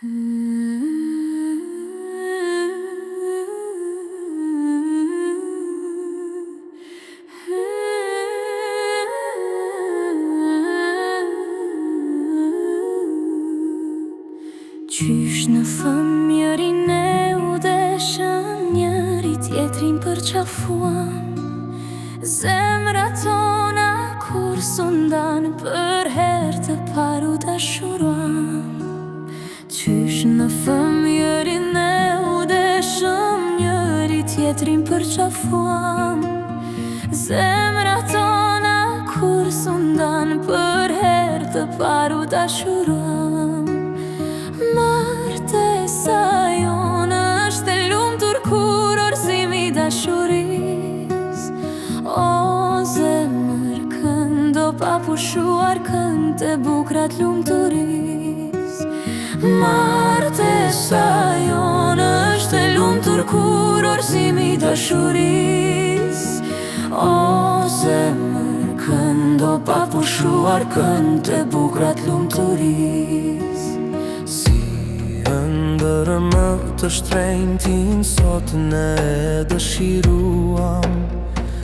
Qysh në fëmjërin e u deshëm, njëri tjetrin përqafuam. Zemra tona kur sundan, për her të paru dashuruam. Qysh në fëmjërin e u deshëm, njëri tjetrin përqafuam. Zemra tona kur sundan, për her të paru dashuruam. Martesa jonë është e lumtur kur orzimi dashuris. O zemër, këndo pa pushuar, kënd të bukrat lumturis. Martesa jonë është e lumtur kur orzimi dashuris. O zemër, këndo pa pushuar, kënd të bukrat lumturis. Ndërmë të shtrenjtin sot ne dëshiruam.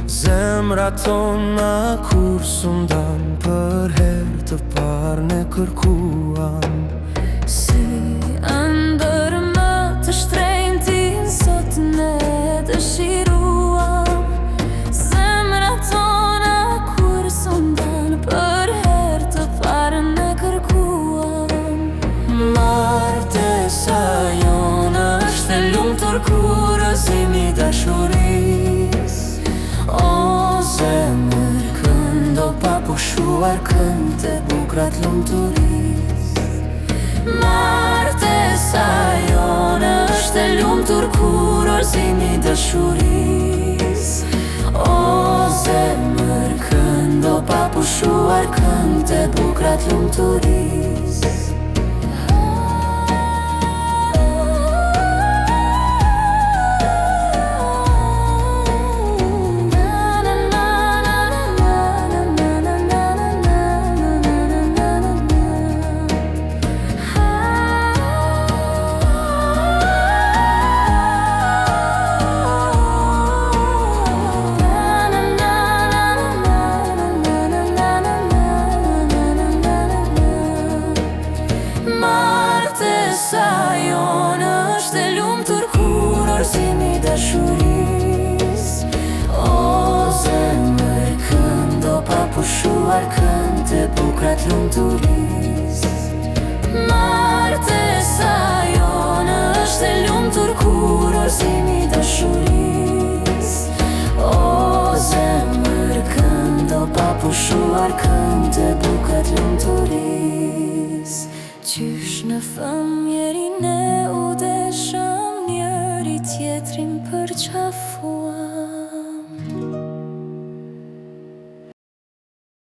Zemra tona kur sundan, për her të par ne kërkuam. Si ndërmë të shtrenjtin sot ne dëshiruam. Zemra tona kur sundan, për her të par ne kërkuam. Martesa jonë është e lumtur kur orzimi dashuris. O zemër, këndo pa pushuar, kënd të bukrat lumturis. Martesa jonë është e lumtur kur orzimi dashuris. O zemër, këndo pa pushuar, kënd të bukrat lumturis. Martesa jonë është e lumtur kur orzimi dashuris. O zemër, këndo pa pushuar, kënd të bukrat lumturis. Martesa jonë është e lumtur kur orzimi dashuris. O zemër, këndo pa pushuar, kënd të bukrat lumturis. Qysh në fëmjërin e u deshëm, njëri tjetrin përqafuam.